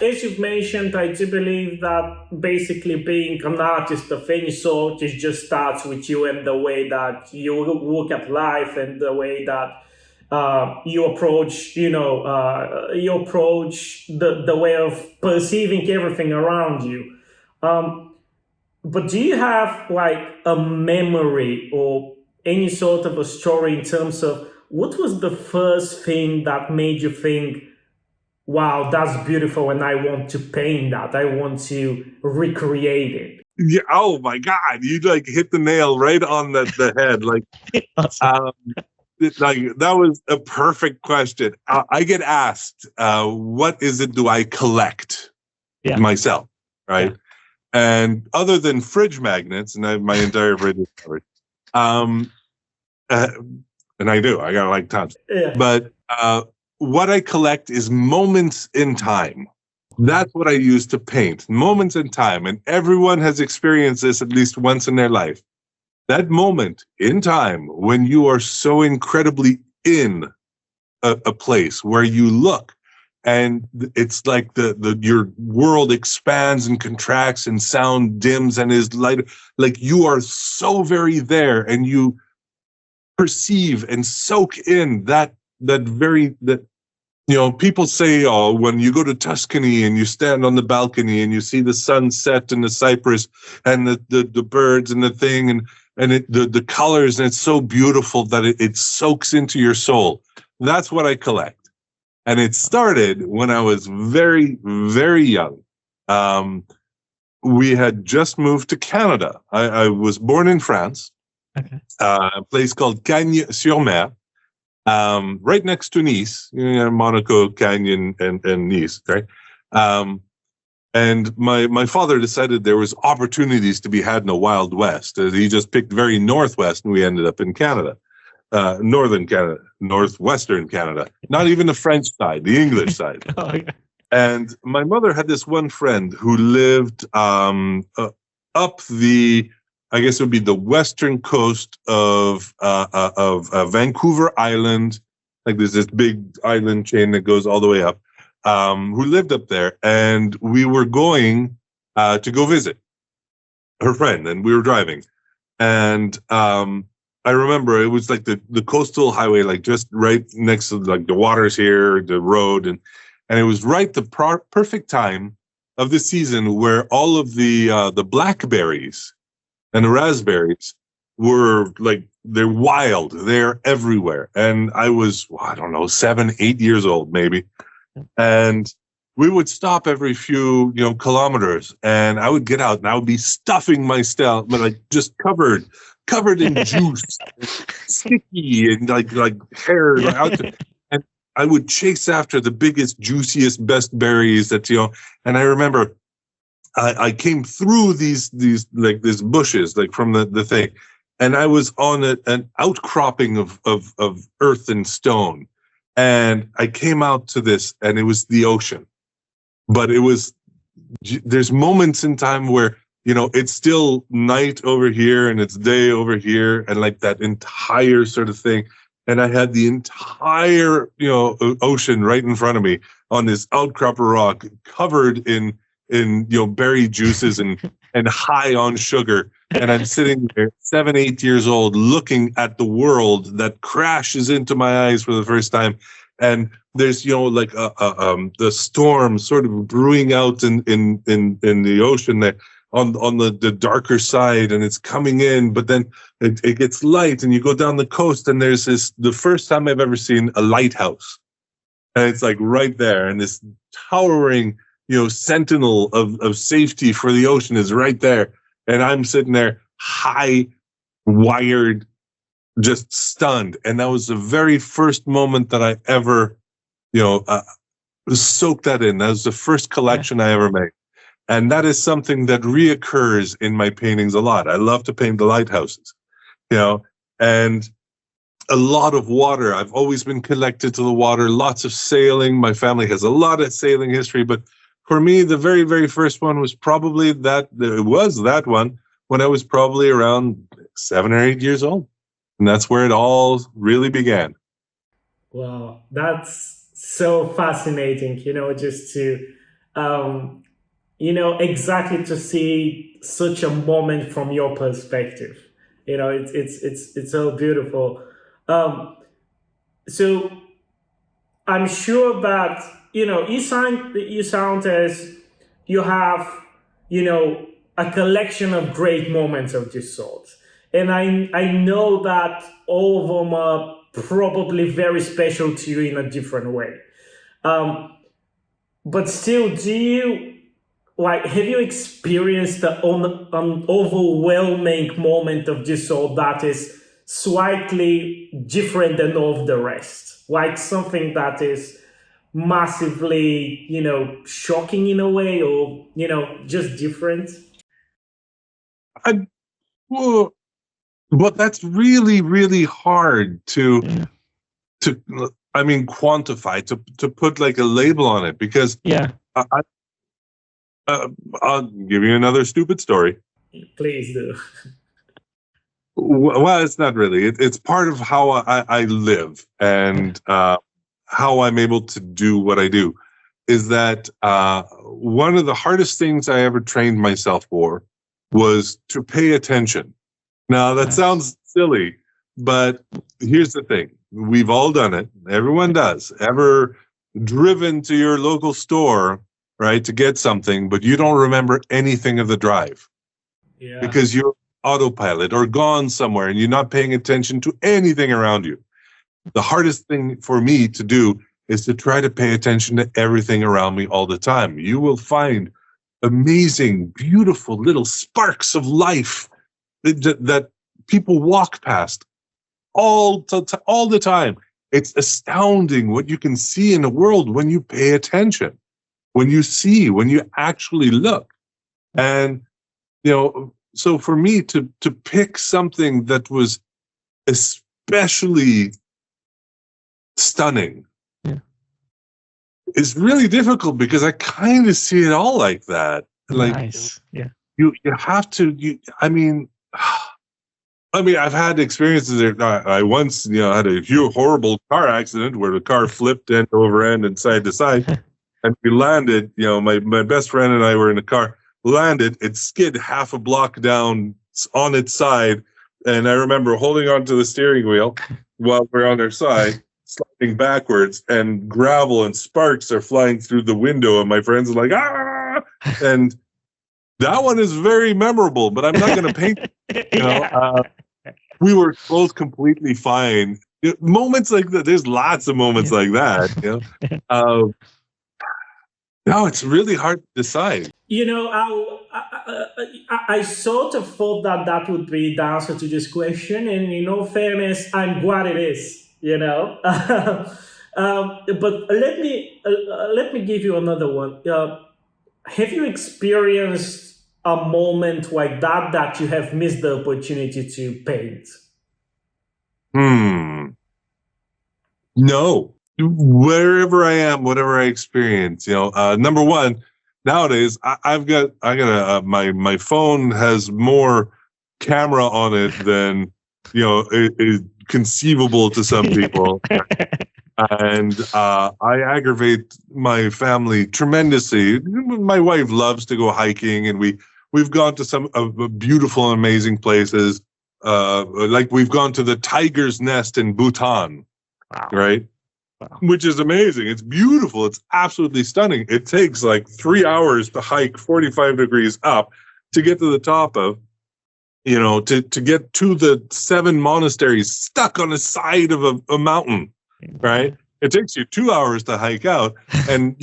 as you've mentioned, I do believe that basically being an artist of any sort, it just starts with you and the way that you look at life and the way that you approach, you approach the way of perceiving everything around you. Um, but do you have like a memory or any sort of a story in terms of what was the first thing that made you think, wow, that's beautiful, and I want to paint that. I want to recreate it. Yeah. Oh my God, you like hit the nail right on the head. Like, Awesome. like that was a perfect question. I get asked, "What is it? Do I collect myself?" Right. Yeah. And other than fridge magnets, and my entire fridge is covered. And I do. I got like tons. Yeah. But what I collect is moments in time. That's what I use to paint. Moments in time. And everyone has experienced this at least once in their life. That moment in time when you are so incredibly in a place where you look and it's like your world expands and contracts and sound dims and is light. Like you are so very there and you perceive and soak in that people say, oh, when you go to Tuscany and you stand on the balcony and you see the sunset and the cypress and the birds and the thing and the colors, and it's so beautiful that it soaks into your soul. That's what I collect. And it started when I was very, very young. We had just moved to Canada. I was born in France, a place called Cagnes-sur-Mer, right next to Nice, Monaco, Canyon, and Nice, right? And my father decided there was opportunities to be had in the Wild West. He just picked very northwest, and we ended up in Canada. Northern Canada, northwestern Canada, not even the French side, the English side. Oh, yeah. And my mother had this one friend who lived up I guess it would be the western coast of Vancouver Island. Like there's this big island chain that goes all the way up, who lived up there. And we were going to go visit her friend, and we were driving. And I remember it was like the coastal highway, like just right next to like the water's here, the road, and it was right the perfect time of the season where all of the blackberries and the raspberries were like they're wild, they're everywhere. And I was, I don't know, 7, 8 years old maybe, and we would stop every few kilometers, and I would get out and I would be stuffing myself, but like just covered in juice, sticky and like hair. And I would chase after the biggest, juiciest, best berries that, and I remember I came through these like these bushes, like from the thing, and I was on an outcropping of earth and stone. And I came out to this, and it was the ocean. But there's moments in time where, it's still night over here and it's day over here, and like that entire sort of thing. And I had the entire, ocean right in front of me on this outcrop of rock covered in berry juices and high on sugar. And I'm sitting there 7, 8 years old looking at the world that crashes into my eyes for the first time. And there's, like the storm sort of brewing out in the ocean there on the darker side, and it's coming in, but then it gets light, and you go down the coast, and there's the first time I've ever seen a lighthouse. And it's like right there, and this towering, sentinel of safety for the ocean is right there. And I'm sitting there high wired, just stunned. And that was the very first moment that I ever, soaked that in. That was the first collection I ever made. And that is something that reoccurs in my paintings a lot. I love to paint the lighthouses, and a lot of water. I've always been connected to the water, lots of sailing. My family has a lot of sailing history, but for me, the very, very first one was probably that one when I was probably around 7 or 8 years old. And that's where it all really began. Wow, that's so fascinating, just to um, exactly to see such a moment from your perspective. It's so beautiful. Um, so I'm sure that you sound as you have a collection of great moments of this sort, and I know that all of them are probably very special to you in a different way. Um, but still, do you have you experienced an overwhelming moment of this sort that is slightly different than all of the rest? Like something that is massively, shocking in a way, or, just different? I, well, but that's really, really hard to I mean quantify, to put like a label on it, because Yeah, I'll give you another stupid story. please do. Well, it's not really. It's part of how I live, and how I'm able to do what I do. Is that one of the hardest things I ever trained myself for was to pay attention. Now, that sounds silly, but here's the thing. We've all done it. Everyone does. Ever driven to your local store, right, to get something, but you don't remember anything of the drive Yeah. because you're autopilot or gone somewhere and you're not paying attention to anything around you. The hardest thing for me to do is to try to pay attention to everything around me all the time. You will find amazing, beautiful little sparks of life that people walk past all the time. It's astounding what you can see in the world when you pay attention, when you actually look. And, so for me to pick something that was especially stunning is really difficult, because I kind of see it all like that. Like, Nice. Yeah. you have to, I've had experiences there. I once, had a horrible car accident where the car flipped end over end and side to side. And we landed, my best friend and I were in the car, landed, it skid half a block down on its side. And I remember holding onto the steering wheel while we're on our side, sliding backwards, and gravel and sparks are flying through the window. And my friends are like, ah! And that one is very memorable, but I'm not going to paint it. We were both completely fine. Moments like that, there's lots of moments like that. No, it's really hard to decide. I sort of thought that would be the answer to this question, and in all fairness, I'm glad it is. But let me give you another one. Have you experienced a moment like that you have missed the opportunity to paint? No. Wherever I am, whatever I experience, number one, nowadays I got my phone has more camera on it than is conceivable to some people. And I aggravate my family tremendously. My wife loves to go hiking, and we've gone to some beautiful and amazing places. Like we've gone to the tiger's nest in Bhutan. Wow. Right? Wow. Which is amazing. It's beautiful. It's absolutely stunning. It takes like 3 hours to hike 45 degrees up to get to the top of, to get to the 7 monasteries stuck on the side of a mountain, right? It takes you 2 hours to hike out. And,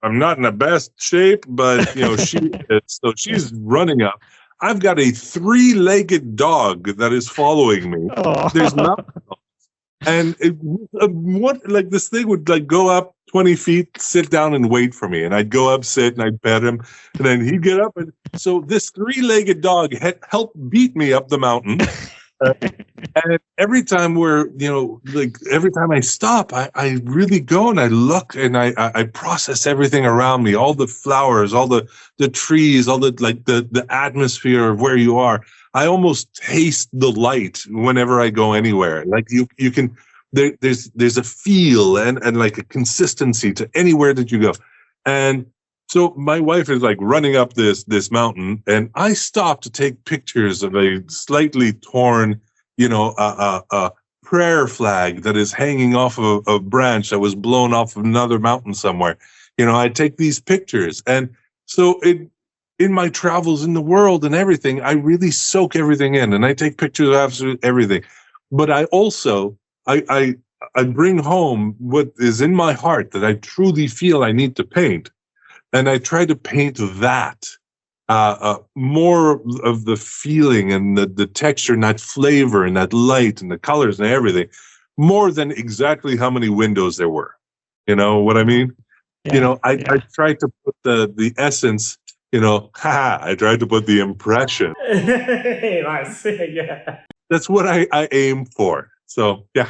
I'm not in the best shape, but, she is. So she's running up. I've got a 3-legged dog that is following me. Oh. There's nothing. And this thing would go up 20 feet, sit down and wait for me. And I'd go up, sit, and I'd pet him. And then he'd get up. And so this 3-legged dog helped beat me up the mountain. And every time every time I stop, I really go and I look and I process everything around me, all the flowers, all the trees, all the atmosphere of where you are. I almost taste the light whenever I go anywhere. Like you can, there's a feel and like a consistency to anywhere that you go. And So my wife is like running up this mountain, and I stop to take pictures of a slightly torn, prayer flag that is hanging off of a branch that was blown off of another mountain somewhere. I take these pictures, and so in my travels in the world and everything, I really soak everything in, and I take pictures of absolutely everything. But I also I bring home what is in my heart that I truly feel I need to paint. And I try to paint that, more of the feeling and the texture and that flavor and that light and the colors and everything, more than exactly how many windows there were. You know what I mean? I tried to put the essence, I tried to put the impression. Nice. Yeah. That's what I aim for. So, yeah.